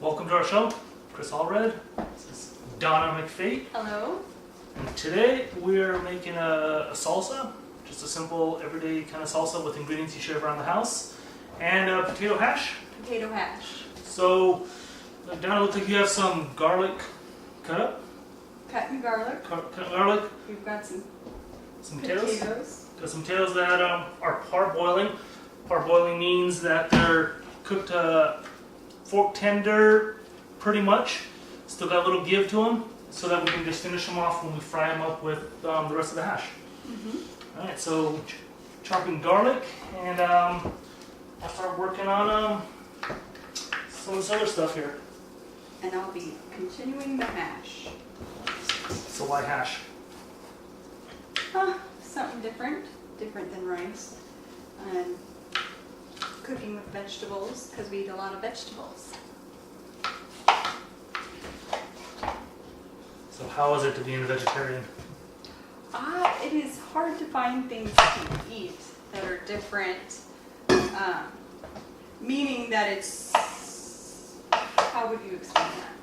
Welcome to our show, Chris Allred. This is Donna McFate. Hello. And today we're making a salsa, just a simple everyday kind of salsa with ingredients you share around the house, and a potato hash. Potato hash. So, Donna, looks like you have some garlic cut up. Cut and garlic. Cut garlic. We've got some potatoes. Got some potatoes that are parboiling. Parboiling means that they're cooked fork tender, pretty much. Still got a little give to them, so that we can just finish them off when we fry them up with the rest of the hash. All right, so chopping garlic, and I'll start working on some of this other stuff here. And I'll be continuing the hash. So why hash? Something different than rice. And cooking with vegetables, because we eat a lot of vegetables. So how is it to be a vegetarian? It is hard to find things to eat that are different, meaning that it's, how would you explain that?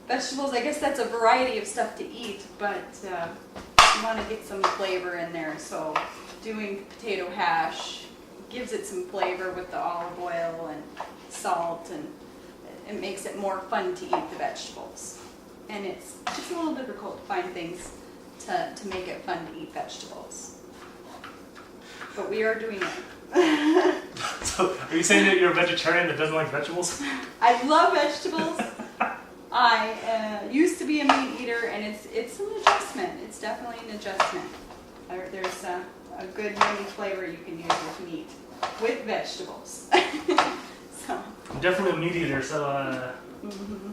Vegetables, I guess that's a variety of stuff to eat, but you want to get some flavor in there, so doing potato hash gives it some flavor with the olive oil and salt, and it makes it more fun to eat the vegetables. And it's a little difficult to find things to make it fun to eat vegetables. But we are doing it. So are you saying that you're a vegetarian that doesn't like vegetables? I love vegetables. I used to be a meat eater, and it's an adjustment. It's definitely an adjustment. There's a good yummy flavor you can use with meat, with vegetables. So. I'm definitely a meat eater, so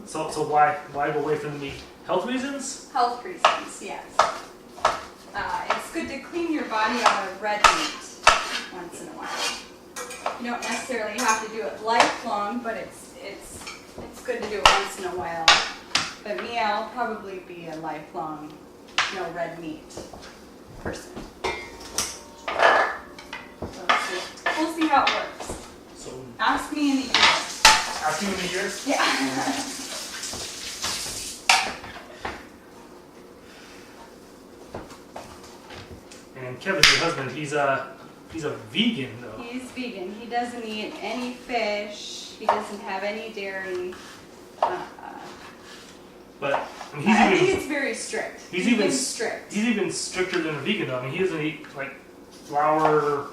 so why go away from the meat? Health reasons? Health reasons, yes. It's good to clean your body out of red meat once in a while. You don't necessarily have to do it lifelong, but it's good to do it once in a while. But me, I'll probably be a lifelong no red meat person. So we'll see how it works. So Ask me in a year. ask you in a year? Yeah. And Kevin, your husband, he's a vegan though. He's vegan. He doesn't eat any fish. He doesn't have any dairy. But I mean, I think it's very strict. He's even strict. He's even stricter than a vegan though. I mean, he doesn't eat like flour,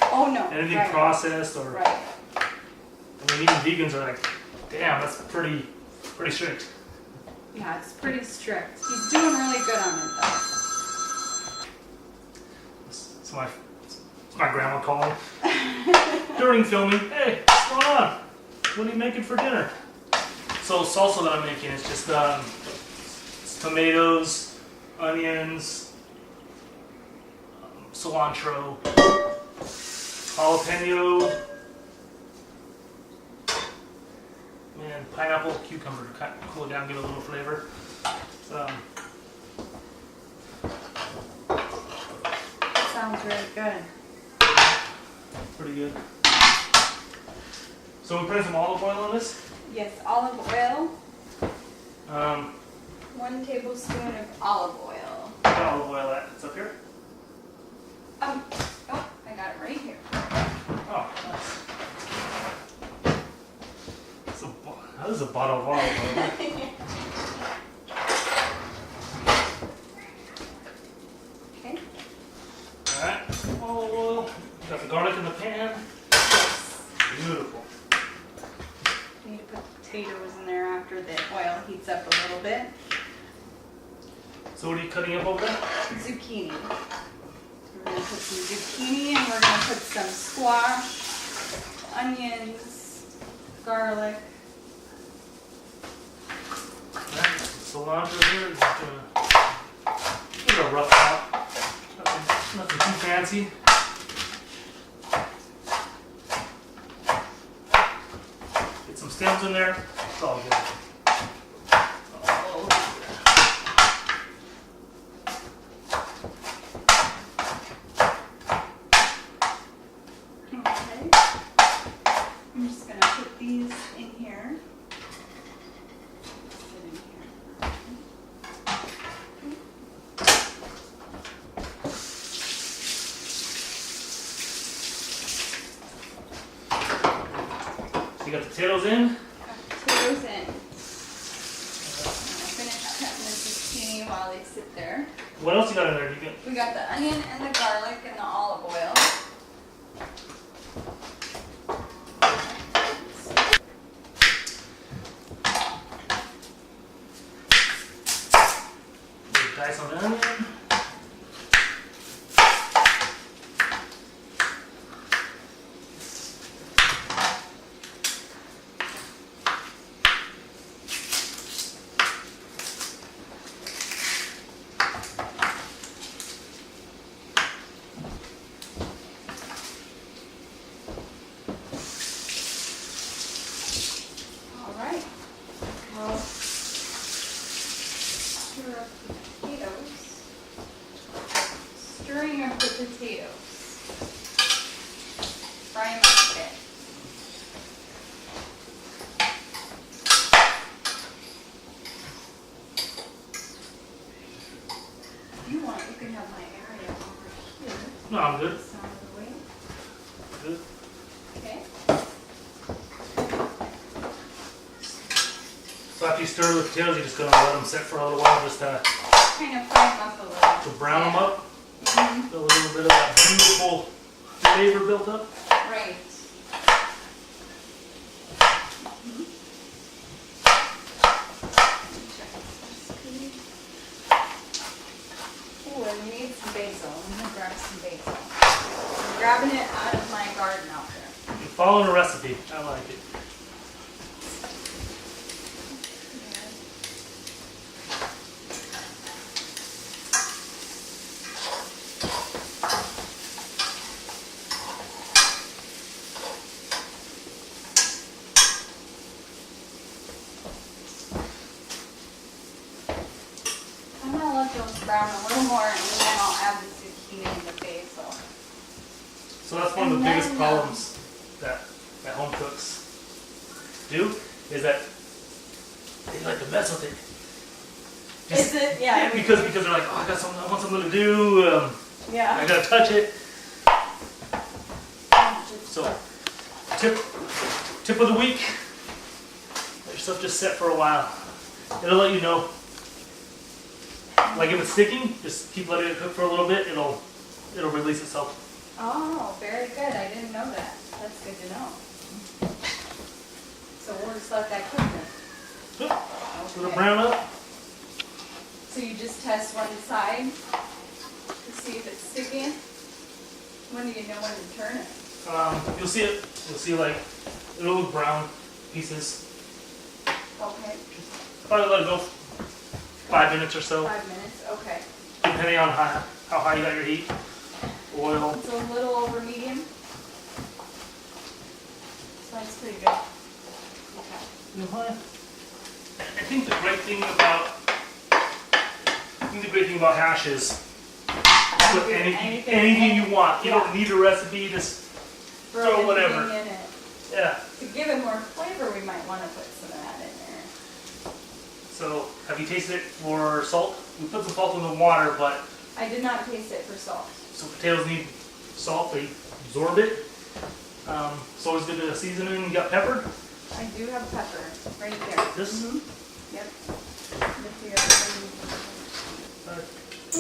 Oh no. anything Right. processed, or Right. I mean, even vegans are like, damn, that's pretty strict. Yeah, it's pretty strict. He's doing really good on it though. It's my grandma calling during filming. Hey, what's going on? What are you making for dinner? So salsa that I'm making is just it's tomatoes, onions, cilantro, jalapeno, and pineapple, cucumber to kind of cool it down, give it a little flavor. Sounds really good. Pretty good. So we put some olive oil on this. Yes, olive oil. 1 tablespoon of olive oil. olive oil at? It's up here. Oh, I got it right here. Oh, nice. That is a bottle of olive oil. Okay. Alright, olive oil. Got the garlic in the pan. Beautiful. You need to put potatoes in there after the oil heats up a little bit. So what are you cutting up over there? Zucchini. We're going to put some zucchini, and we're going to put some squash, onions, garlic. Alright, some cilantro here. Just gonna give it a rough chop. Nothing too fancy. Get some stems in there. It's all good. Okay. I'm just going to put these in here. You got the potatoes in. Potatoes in. I'll finish cutting the zucchini while they sit there. What else you got in there? We got the onion and the garlic and the olive oil. Dice on the onion. All right. Well, stir up the potatoes. Stirring up the potatoes. Fry them up a bit. If you want, you can have my area over here. No, I'm good. This side of the way. Good. Okay. So after you stir the potatoes, you're just gonna let them sit for a little while, just to Kind of fry them up a little. brown them up. Mhm. Get a little bit of that beautiful flavor built up. Right. Oh, and we need some basil. I'm gonna grab some basil. I'm grabbing it out of my garden out there. You're following a recipe. I like it. I'm gonna let those brown a little more, and then I'll add the zucchini and the basil. So that's one of the And biggest then, problems that home cooks do, is that they like to mess with it. Is it? Yeah. Because they're like, oh, I want something to do. I Yeah. gotta touch it. So, tip of the week: let your stuff just sit for a while. It'll let you know. Like if it's sticking, just keep letting it cook for a little bit. It'll release itself. Oh, very good. I didn't know that. That's good to know. So we'll just let that cook then. Let it brown up. So you just test one side to see if it's sticking? When do you know when to turn it? You'll see it. You'll see like it'll look brown pieces. Okay, Probably let it go 5 minutes or so, 5 minutes, okay. depending on how high you got your heat. Oil. It's a little over medium. So that's pretty good. Okay. You know what? I think the great thing about hash is put anything you want. You don't need a recipe. Just throw whatever. anything in it. Yeah. To give it more flavor, we might want to put some of that in there. So, have you tasted it for salt? We put some salt in the water, but I did not taste it for salt. so potatoes need salt. They absorb it. It's always good to season it. You got pepper. I do have pepper right there. This. Yep.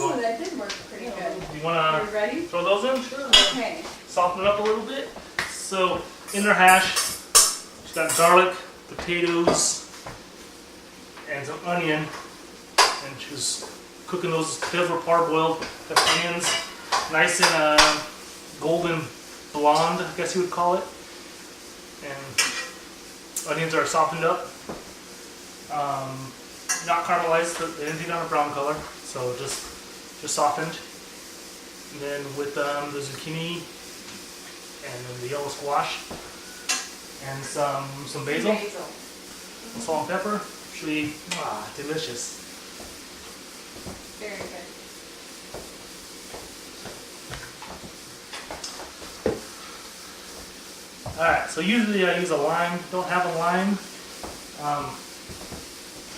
Oh, that did work pretty good. You want Are to you ready? throw those in? Sure. Okay. Soften it up a little bit. So in our hash, she's got garlic, potatoes, and some onion. And she's cooking those potatoes were parboiled. The onions nice and golden blonde, I guess you would call it. And onions are softened up. Not caramelized, they didn't take on a brown color, so just softened. And then with the zucchini and then the yellow squash and some basil, salt and pepper. Should be delicious. Very good. All right, so usually I use a lime. Don't have a lime.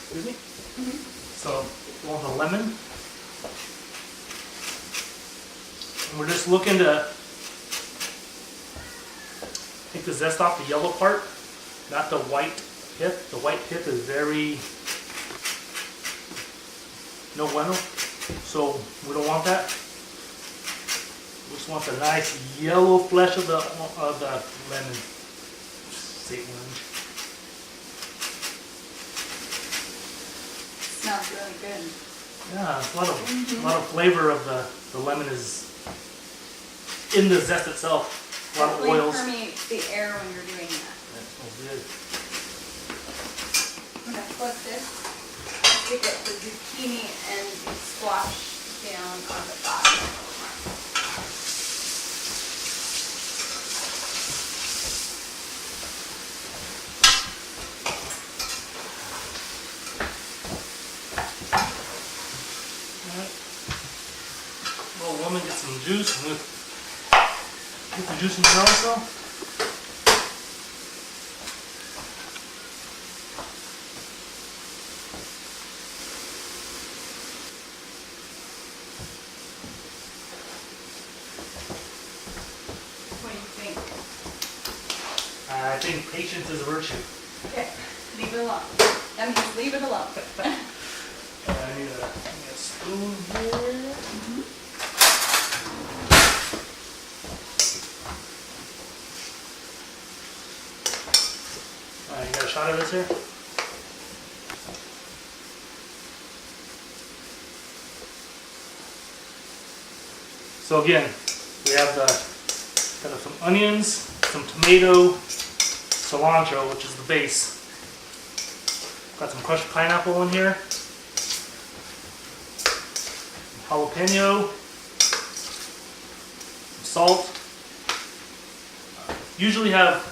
Excuse me. So you want the lemon. And we're just looking to take the zest off the yellow part not the white pith. The white pith is very no bueno, so we don't want that. We just want the nice yellow flesh of the lemon. Say orange. Smells really good. Yeah, a lot of flavor of the lemon is in the zest itself. A lot of oils. Permeates the air when you're doing that. That smells good. I'm gonna flip this. To get the zucchini and the squash down on the bottom. Alright. Well, lemon, get some juice. I'm gonna get the juice in there also. What do you think? I think patience is a virtue. Okay, leave it alone. That means leave it alone. I need a spoon here. Alright, you got a shot of this here? So again, we have kind of some onions, some tomato, cilantro, which is the base. Got some crushed pineapple in here. Jalapeno. Some salt. Usually have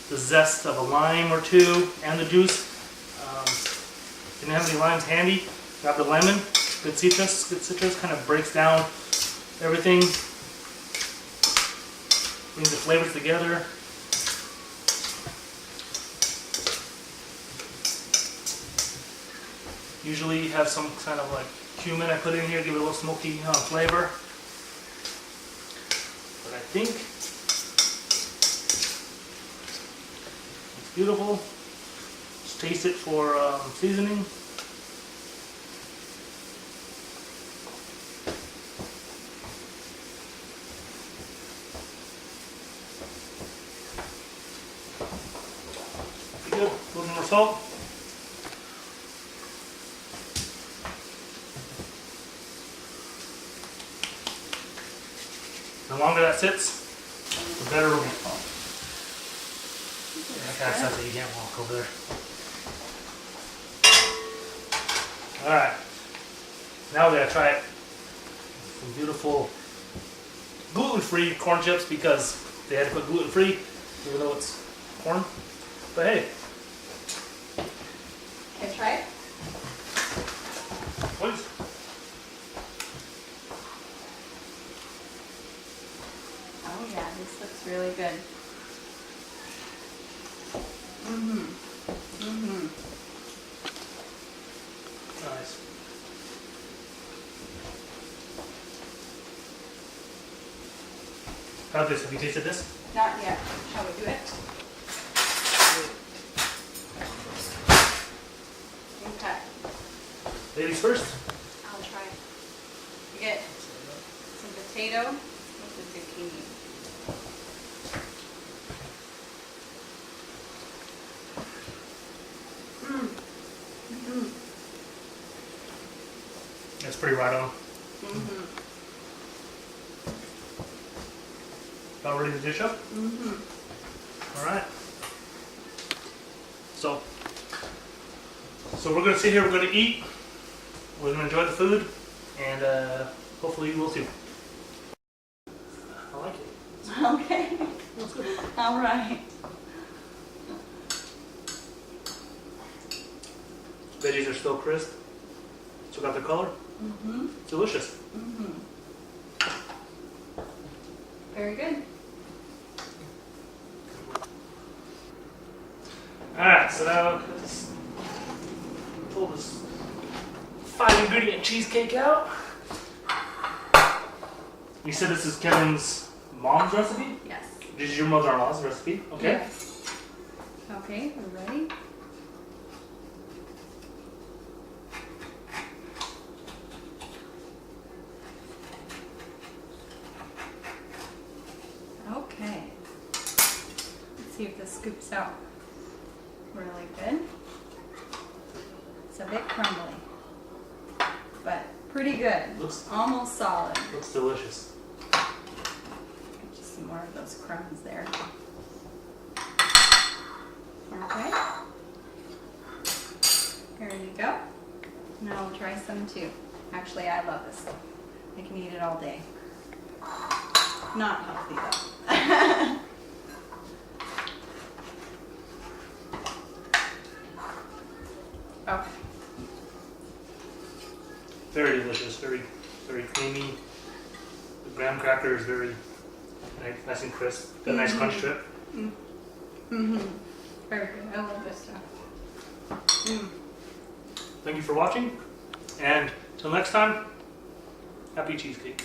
the zest of a lime or two and the juice. If you don't have any limes handy, grab the lemon. Good citrus. Good citrus kind of breaks down everything. Brings the flavors together. Usually have some kind of like cumin I put in here, give it a little smoky flavor. But I think it's beautiful. Just taste it for seasoning. Pretty good. A little more salt. The longer that sits, the better it'll be. That kind of stuff that you can't walk over there. Alright. Now we're going to try it. Some beautiful gluten-free corn chips because they had to put gluten-free even though it's corn. But hey. Can I try it? Please. Oh yeah, this looks really good. Nice. How's this? Have you tasted this? Not yet. Shall we do it? Okay. Ladies first. I'll try it. You get some potato with the zucchini. That's pretty right on. About ready to dish up? Alright. So we're going to sit here, we're going to eat, we're going to enjoy the food, and hopefully you will too. I like it. Okay. That's good. All right. Veggies are still crisp. Still got their color. Delicious. Very good. Alright, so now let's pull this 5-ingredient cheesecake out. You said this is Kevin's mom's recipe? Yes. This is your mother-in-law's recipe, okay? Yes. Okay, we're ready. Okay. Let's see if this scoops out really good. It's a bit crumbly, but pretty good. Looks Almost solid. looks delicious. Just some more of those crumbs there. Okay. There you go. Now we'll try some too. Actually, I love this. I can eat it all day. Not healthy though. Okay. Very delicious, very creamy. The graham cracker is very nice and crisp. Got a nice crunch to it. Mm-hmm. Very good. I love this stuff. Mm. Thank you for watching, and till next time, happy cheesecake.